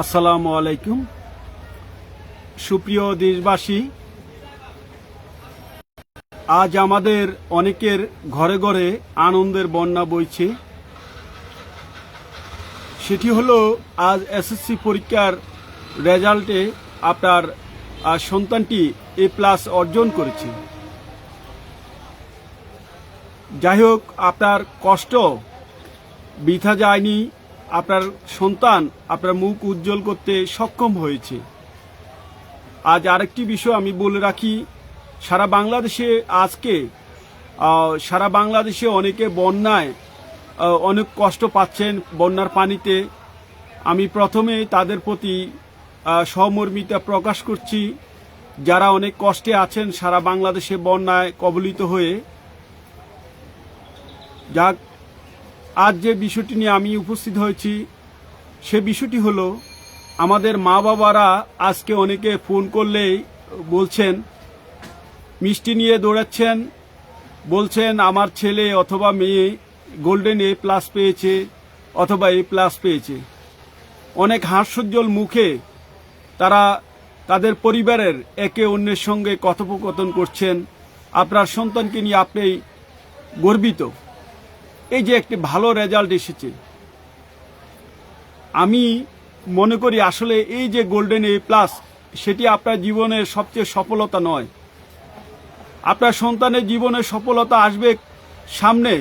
আসসালামু আলাইকুম। সুপ্রিয় দেশবাসী, আজ আমাদের অনেকের ঘরে ঘরে আনন্দের বন্যা বইছে। সেটি হলো আজ এসএসসি পরীক্ষার রেজাল্টে আপনার সন্তানটি A+ অর্জন করেছে। যাই হোক, আপনার কষ্ট বৃথা যায়নি। আপনার সন্তান আপনার মুখ উজ্জ্বল করতে সক্ষম হয়েছে। আজ আরেকটি বিষয় আমি বলে রাখি, সারা বাংলাদেশে অনেকে বন্যায় অনেক কষ্ট পাচ্ছেন। বন্যার পানিতে আমি প্রথমে তাদের প্রতি সহমর্মিতা প্রকাশ করছি, যারা অনেক কষ্টে আছেন সারা বাংলাদেশে বন্যায় কবলিত হয়ে। যাক, আজ যে বিষয়টি নিয়ে আমি উপস্থিত হয়েছি সে বিষয়টি হলো, আমাদের মা বাবারা আজকে অনেকে ফোন করলেই বলছেন, মিষ্টি নিয়ে দৌড়াচ্ছেন, বলছেন আমার ছেলে অথবা মেয়ে গোল্ডেন A+ পেয়েছে অথবা A+ পেয়েছে। অনেক হাস্যোজ্জ্বল মুখে তারা তাদের পরিবারের একে অন্যের সঙ্গে কথোপকথন করছেন। আপনার সন্তানকে নিয়ে আপনি গর্বিত, এই যে একটি ভালো রেজাল্ট এসেছে। আমি মনে করি আসলে এই যে গোল্ডেন A+, সেটি আপনার জীবনের সবচেয়ে সফলতা নয়। আপনার সন্তানের জীবনে সফলতা আসবে সামনে,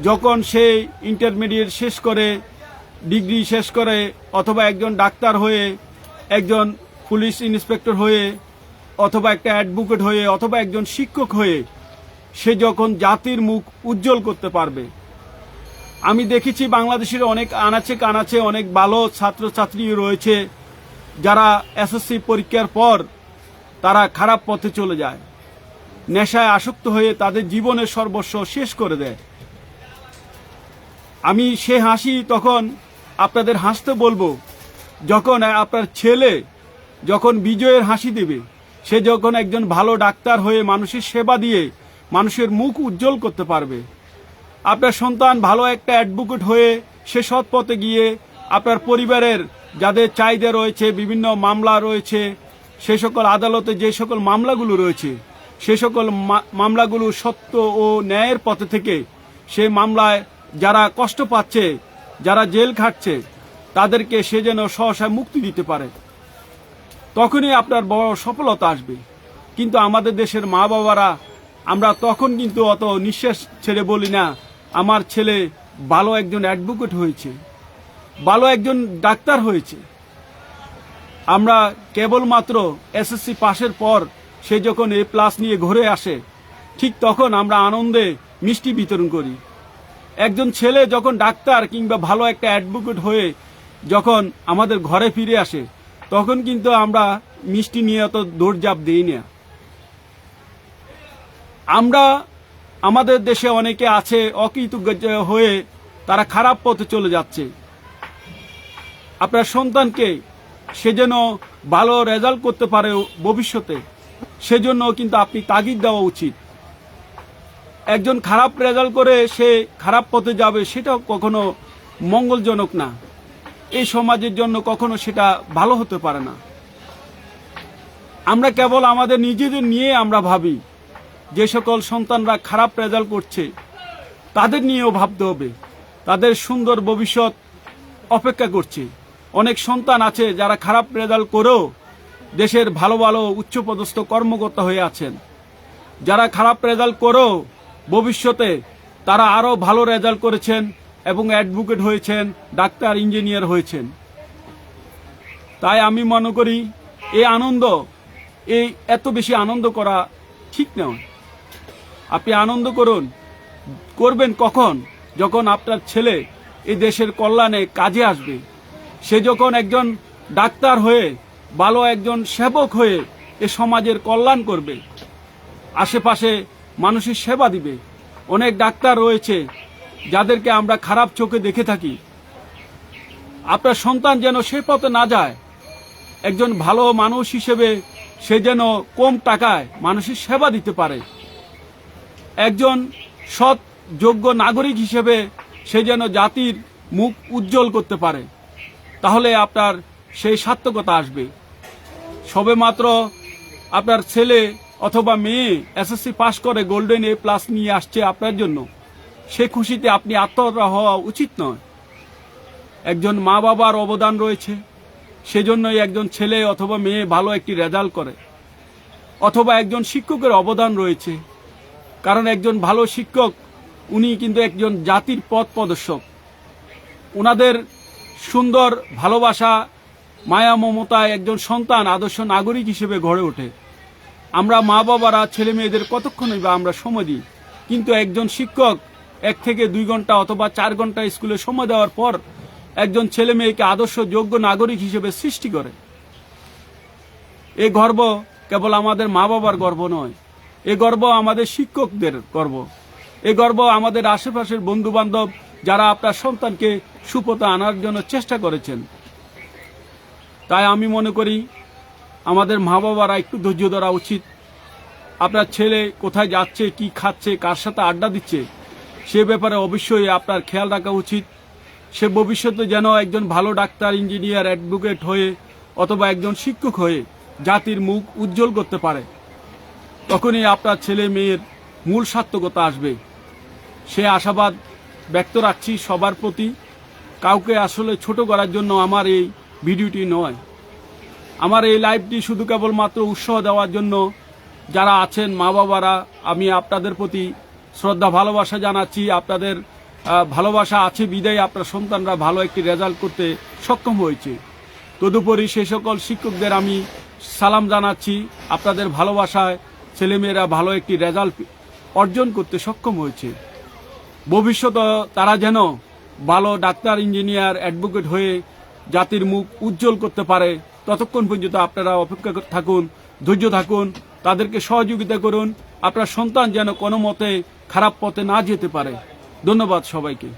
যখন সে ইন্টারমিডিয়েট শেষ করে, ডিগ্রি শেষ করে, অথবা একজন ডাক্তার হয়ে, একজন পুলিশ ইন্সপেক্টর হয়ে, অথবা একটা অ্যাডভোকেট হয়ে, অথবা একজন শিক্ষক হয়ে সে যখন জাতির মুখ উজ্জ্বল করতে পারবে। আমি দেখেছি বাংলাদেশের অনেক আনাচে কানাচে অনেক ভালো ছাত্রছাত্রী রয়েছে, যারা এসএসসি পরীক্ষার পর তারা খারাপ পথে চলে যায়, নেশায় আসক্ত হয়ে তাদের জীবনের সর্বস্ব শেষ করে দেয়। আমি সে হাসি তখন আপনাদের হাসতে বলবো, যখন আপনার ছেলে যখন বিজয়ের হাসি দেবে, সে যখন একজন ভালো ডাক্তার হয়ে মানুষের সেবা দিয়ে মানুষের মুখ উজ্জ্বল করতে পারবে। আপনার সন্তান ভালো একটা অ্যাডভোকেট হয়ে সে সৎ পথে গিয়ে আপনার পরিবারের যাদের চাহিদা রয়েছে, বিভিন্ন মামলা রয়েছে, সে সকল আদালতে যে সকল মামলাগুলো রয়েছে, সে সকল মামলাগুলো সত্য ও ন্যায়ের পথে থেকে সে মামলায় যারা কষ্ট পাচ্ছে, যারা জেল খাটছে, তাদেরকে সে যেন সহসায় মুক্তি দিতে পারে। তখনই আপনার বড় সফলতা আসবে। কিন্তু আমাদের দেশের মা বাবারা আমরা তখন কিন্তু অত নিঃশ্বাস ছেড়ে বলি না, আমার ছেলে ভালো একজন অ্যাডভোকেট হয়েছে, ভালো একজন ডাক্তার হয়েছে। আমরা কেবলমাত্র এসএসসি পাশের পর সে যখন A+ নিয়ে ঘুরে আসে, ঠিক তখন আমরা আনন্দে মিষ্টি বিতরণ করি। একজন ছেলে যখন ডাক্তার কিংবা ভালো একটা অ্যাডভোকেট হয়ে যখন আমাদের ঘরে ফিরে আসে, তখন কিন্তু আমরা মিষ্টি নিয়ে অত দৌড়ঝাঁপ দিই না। আমরা আমাদের দেশে অনেকে আছে অকৃতজ্ঞ হয়ে তারা খারাপ পথে চলে যাচ্ছে। আপনার সন্তানকে সে যেন ভালো রেজাল্ট করতে পারে ভবিষ্যতে, সেজন্য কিন্তু আপনি তাগিদ দেওয়া উচিত। একজন খারাপ রেজাল্ট করে সে খারাপ পথে যাবে, সেটা কখনো মঙ্গলজনক না। এই সমাজের জন্য কখনো সেটা ভালো হতে পারে না। আমরা কেবল আমাদের নিজেদের নিয়ে আমরা ভাবি। যে সকল সন্তানরা খারাপ রেজাল্ট করছে তাদের নিয়েও ভাবতে হবে, তাদের সুন্দর ভবিষ্যৎ অপেক্ষা করছে। অনেক সন্তান আছে যারা খারাপ রেজাল্ট করেও দেশের ভালো ভালো উচ্চপদস্থ কর্মকর্তা হয়ে আছেন, যারা খারাপ রেজাল্ট করেও ভবিষ্যতে তারা আরও ভালো রেজাল্ট করেছেন এবং অ্যাডভোকেট হয়েছেন, ডাক্তার, ইঞ্জিনিয়ার হয়েছেন। তাই আমি মনে করি এই এত বেশি আনন্দ করা ঠিক নয়। আপনি আনন্দ করবেন কখন? যখন আপনার ছেলে এই দেশের কল্যাণে কাজে আসবে। সে যখন একজন ডাক্তার হয়ে, ভালো একজন সেবক হয়ে এ সমাজের কল্যাণ করবে, আশেপাশে মানুষের সেবা দিবে। অনেক ডাক্তার রয়েছে যাদেরকে আমরা খারাপ চোখে দেখে থাকি। আপনার সন্তান যেন সে পথে না যায়, একজন ভালো মানুষ হিসেবে সে যেন কম টাকায় মানুষের সেবা দিতে পারে, একজন সৎ যোগ্য নাগরিক হিসেবে সে যেন জাতির মুখ উজ্জ্বল করতে পারে। তাহলে আপনার সেই সার্থকতা আসবে। সবেমাত্র আপনার ছেলে অথবা মেয়ে এসএসসি পাশ করে গোল্ডেন A+ নিয়ে আসছে আপনার জন্য, সে খুশিতে আপনি আত্মহারা হওয়া উচিত নয়। একজন মা বাবার অবদান রয়েছে, সেজন্যই একজন ছেলে অথবা মেয়ে ভালো একটি রেজাল্ট করে, অথবা একজন শিক্ষকের অবদান রয়েছে, কারণ একজন ভালো শিক্ষক উনি কিন্তু একজন জাতির পথ প্রদর্শক। ওনাদের সুন্দর ভালোবাসা, মায়া মমতায় একজন সন্তান আদর্শ নাগরিক হিসেবে গড়ে ওঠে। আমরা মা বাবারা ছেলে মেয়েদের কতক্ষণই বা আমরা সময় দিই, কিন্তু একজন শিক্ষক 1 থেকে 2 ঘন্টা অথবা 4 ঘন্টা স্কুলে সময় দেওয়ার পর একজন ছেলে মেয়েকে আদর্শ যোগ্য নাগরিক হিসেবে সৃষ্টি করে। এই গর্ব কেবল আমাদের মা বাবার গর্ব নয়, এই গর্ব আমাদের শিক্ষকদের গর্ব, এই গর্ব আমাদের আশেপাশের বন্ধু বান্ধব যারা আপনার সন্তানকে সুপথে আনার জন্য চেষ্টা করেছেন। তাই আমি মনে করি আমাদের মা বাবারা একটু ধৈর্য ধরা উচিত। আপনার ছেলে কোথায় যাচ্ছে, কি খাচ্ছে, কার সাথে আড্ডা দিচ্ছে, সে ব্যাপারে অবশ্যই আপনার খেয়াল রাখা উচিত। সে ভবিষ্যতে যেন একজন ভালো ডাক্তার, ইঞ্জিনিয়ার, অ্যাডভোকেট হয়ে অথবা একজন শিক্ষক হয়ে জাতির মুখ উজ্জ্বল করতে পারে। তখনই আপনার ছেলে মেয়ের মূল সার্থকতা আসবে। সে আশাবাদ ব্যক্ত রাখছি সবার প্রতি। কাউকে আসলে ছোট করার জন্য আমার এই ভিডিওটি নয়, আমার এই লাইভটি শুধু কেবলমাত্র উৎসাহ দেওয়ার জন্য। যারা আছেন মা বাবারা, আমি আপনাদের প্রতি শ্রদ্ধা ভালোবাসা জানাচ্ছি। আপনাদের ভালোবাসা আছে বিদায় আপনার সন্তানরা ভালো একটি রেজাল্ট করতে সক্ষম হয়েছে। তদুপরি সেই সকল শিক্ষকদের আমি সালাম জানাচ্ছি। আপনাদের ভালোবাসায় ছেলেমেয়েরা ভালো একটি রেজাল্ট অর্জন করতে সক্ষম হয়েছে। ভবিষ্যতে তারা যেন ভালো ডাক্তার, ইঞ্জিনিয়ার, অ্যাডভোকেট হয়ে জাতির মুখ উজ্জ্বল করতে পারে, ততক্ষণ পর্যন্ত আপনারা অপেক্ষা থাকুন, ধৈর্য থাকুন, তাদেরকে সহযোগিতা করুন। আপনার সন্তান যেন কোনো মতে খারাপ পথে না যেতে পারে। ধন্যবাদ সবাইকে।